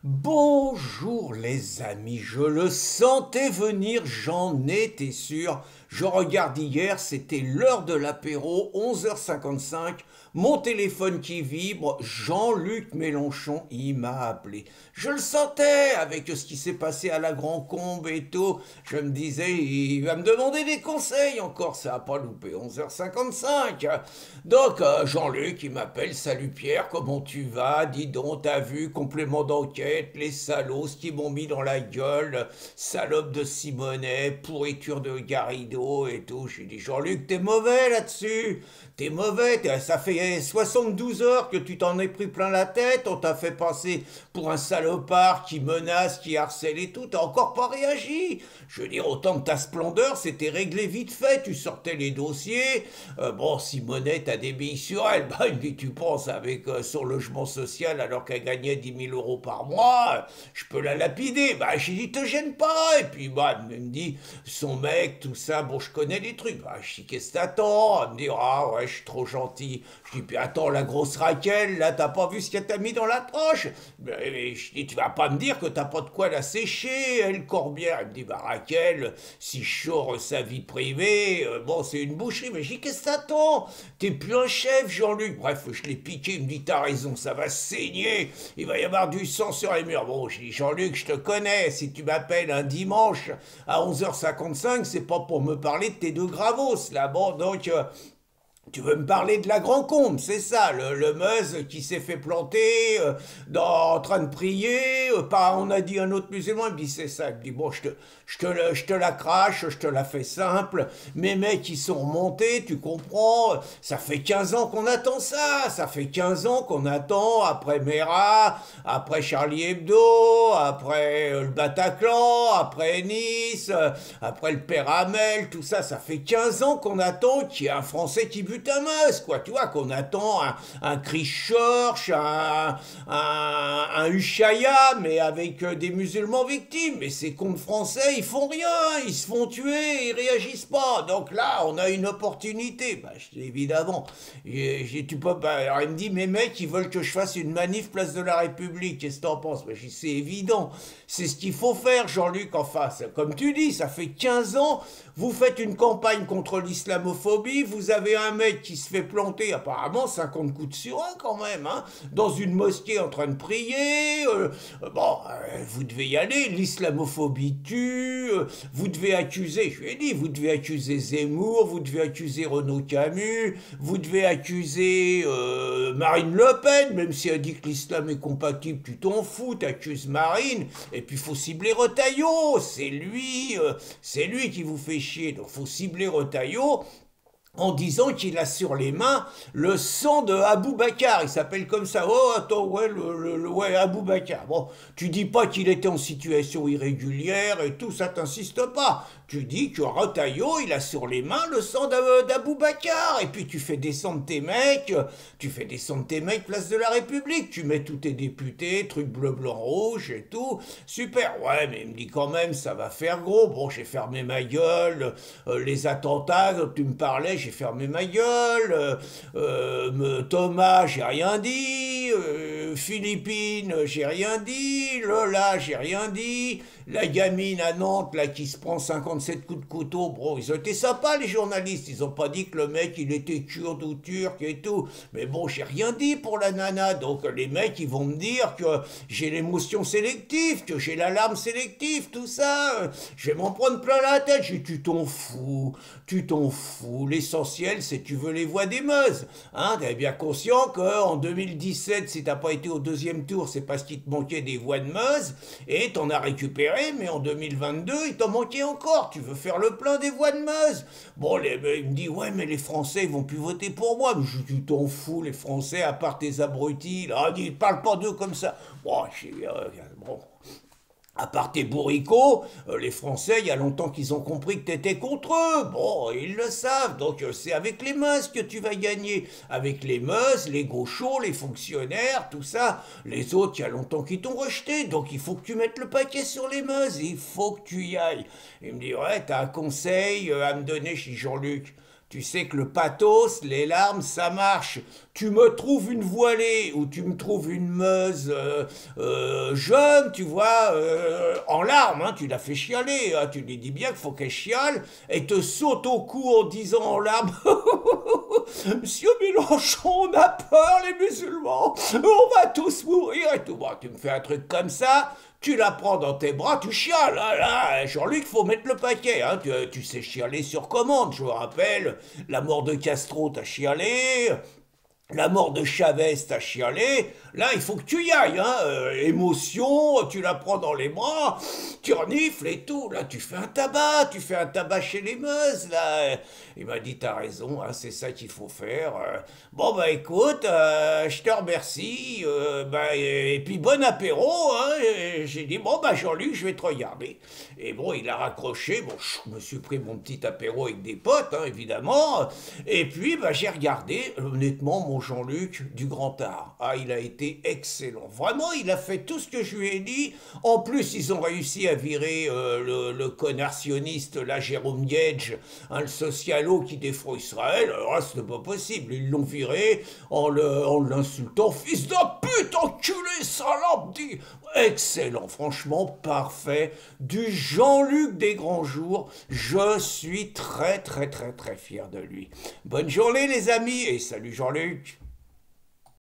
Bonjour les amis, je le sentais venir, j'en étais sûr. Je regarde hier, c'était l'heure de l'apéro, 11h55. Mon téléphone qui vibre, Jean-Luc Mélenchon, il m'a appelé. Je le sentais avec ce qui s'est passé à la Grand Combe et tout. Je me disais, il va me demander des conseils encore, ça a pas loupé, 11h55. Donc Jean-Luc, il m'appelle, salut Pierre, comment tu vas? Dis donc, t'as vu, complément d'enquête, les salauds, ce qu'ils m'ont mis dans la gueule, salope de Simonet, pourriture de Garrido et tout. J'ai dit, Jean-Luc, t'es mauvais là-dessus. T'es mauvais, ça fait 72 heures que tu t'en es pris plein la tête, on t'a fait passer pour un salopard qui menace, qui harcèle et tout, t'as encore pas réagi. Je veux dire, autant de ta splendeur, c'était réglé vite fait, tu sortais les dossiers. Bon, Simonet, t'as des billes sur elle, bah, il me dit, tu penses, avec son logement social, alors qu'elle gagnait 10 000 € par mois, je peux la lapider. Bah, j'ai dit, te gêne pas. Et puis, bah, elle me dit, son mec, tout ça, bon, je connais les trucs. Bah, je dis, qu'est-ce que t'attends? Elle me dit, ah ouais, je suis trop gentil. Je dis, puis attends, la grosse Raquel, là, t'as pas vu ce qu'elle t'a mis dans la poche? Je dis, tu vas pas me dire que t'as pas de quoi la sécher, elle, Corbière. Elle me dit, bah, Raquel, si je sors sa vie privée, bon, c'est une boucherie. Mais je dis, qu'est-ce que t'attends? T'es plus un chef, Jean-Luc. Bref, je l'ai piqué, il me dit, t'as raison, ça va saigner, il va y avoir du sang sur les murs. Bon, je dis, Jean-Luc, je te connais, si tu m'appelles un dimanche à 11h55, c'est pas pour me parler de tes deux gravos, là. Bon, donc, tu veux me parler de la Grand Combe, c'est ça, le Meuse qui s'est fait planter en train de prier, pas, on a dit un autre musulman, il me dit c'est ça, il me dit bon je te la crache, je te la fais simple, mes mecs ils sont remontés, tu comprends, ça fait 15 ans qu'on attend ça, ça fait 15 ans qu'on attend après Mera, après Charlie Hebdo, après le Bataclan, après Nice, après le Père Hamel, tout ça, ça fait 15 ans qu'on attend qu'il y ait un Français qui bute un Meuse, quoi, tu vois, qu'on attend un Christchurch, un Ushuaïa, mais avec des musulmans victimes. Mais ces cons français, ils font rien, ils se font tuer, ils réagissent pas. Donc là, on a une opportunité. Bah, évidemment, tu peux pas. Alors il me dit, mes mecs, ils veulent que je fasse une manif place de la République. Qu'est-ce que t'en penses? Bah, je dis, c'est évident. C'est ce qu'il faut faire, Jean-Luc, en face. Comme tu dis, ça fait 15 ans, vous faites une campagne contre l'islamophobie, vous avez un mec qui se fait planter, apparemment 50 coups de surin quand même, hein, dans une mosquée en train de prier. Vous devez y aller, l'islamophobie tue, vous devez accuser, je lui ai dit, vous devez accuser Zemmour, vous devez accuser Renaud Camus, vous devez accuser Marine Le Pen, même si elle dit que l'islam est compatible, tu t'en fous, t'accuses Marine, et puis il faut cibler Retailleau, c'est lui qui vous fait chier, donc faut cibler Retailleau, en disant qu'il a sur les mains le sang de Abou Bakar. Il s'appelle comme ça. Oh, attends, ouais, ouais, Abou Bakar. Bon, tu dis pas qu'il était en situation irrégulière et tout, ça t'insiste pas. Tu dis que Retailleau, il a sur les mains le sang d'Abou Bakar. Et puis tu fais descendre tes mecs, place de la République. Tu mets tous tes députés, truc bleu, blanc, rouge et tout. Super. Ouais, mais il me dit quand même, ça va faire gros. Bon, j'ai fermé ma gueule. Les attentats, tu me parlais, j'ai fermé ma gueule. Thomas, j'ai rien dit. Philippines, j'ai rien dit. Lola, j'ai rien dit. La gamine à Nantes, là, qui se prend 57 coups de couteau, bro, ils ont été sympas, les journalistes. Ils ont pas dit que le mec, il était kurde ou turc et tout. Mais bon, j'ai rien dit pour la nana. Donc, les mecs, ils vont me dire que j'ai l'émotion sélective, que j'ai l'alarme sélective, tout ça. Je vais m'en prendre plein la tête. J'ai dit, tu t'en fous. L'essentiel, c'est que tu veux les voix des Meuse. Hein, t'es bien conscient qu'en 2017, si t'as pas été au deuxième tour, c'est parce qu'il te manquait des voix de Meuse, et t'en as récupéré, mais en 2022, il t'en manquait encore. Tu veux faire le plein des voix de Meuse. Bon, il me dit, ouais, mais les Français, ils vont plus voter pour moi. Mais tu t'en fous, les Français, à part tes abrutis. Là, il parle pas d'eux comme ça. Bon, bon. À part tes bourricots, les Français, il y a longtemps qu'ils ont compris que t'étais contre eux. Bon, ils le savent. Donc, c'est avec les Meuse que tu vas gagner. Avec les Meuse, les gauchos, les fonctionnaires, tout ça. Les autres, il y a longtemps qu'ils t'ont rejeté. Donc, il faut que tu mettes le paquet sur les Meuse. Il faut que tu y ailles. Il me dit, ouais, t'as un conseil à me donner chez Jean-Luc. Tu sais que le pathos, les larmes, ça marche. Tu me trouves une voilée ou tu me trouves une meuse jeune, tu vois, en larmes, hein, tu la fais chialer, hein, tu lui dis bien qu'il faut qu'elle chiale et te saute au cou en disant en larmes Monsieur Mélenchon, on a peur les musulmans, on va tous mourir et tout. Bon, tu me fais un truc comme ça, tu la prends dans tes bras, tu chiales. Hein, là, Jean-Luc, faut mettre le paquet. Hein, tu sais chialer sur commande, je me rappelle. La mort de Castro, t'as chialé. La mort de Chavez, t'as chialé. Là, il faut que tu y ailles. Hein. Émotion, tu la prends dans les bras, tu renifles et tout. Là, tu fais un tabac chez les meuses. Là. Il m'a dit, t'as raison, hein, c'est ça qu'il faut faire. Bon, bah écoute, je te remercie. Et puis bon apéro. Hein. J'ai dit, bon, bah Jean-Luc, je vais te regarder. Et bon, il a raccroché. Bon, je me suis pris mon petit apéro avec des potes, hein, évidemment. Et puis, bah, j'ai regardé, honnêtement, mon Jean-Luc du grand art. Ah, il a été excellent. Vraiment, il a fait tout ce que je lui ai dit. En plus, ils ont réussi à virer le connard sioniste, là, Jérôme Gage, hein, le socialo qui défend Israël. Alors là, c'était pas possible. Ils l'ont viré en l'insultant. Fils de pute, enculé, salope, dit. Excellent, franchement, parfait. Du Jean-Luc des grands jours. Je suis très, très, très, très fier de lui. Bonne journée, les amis, et salut Jean-Luc.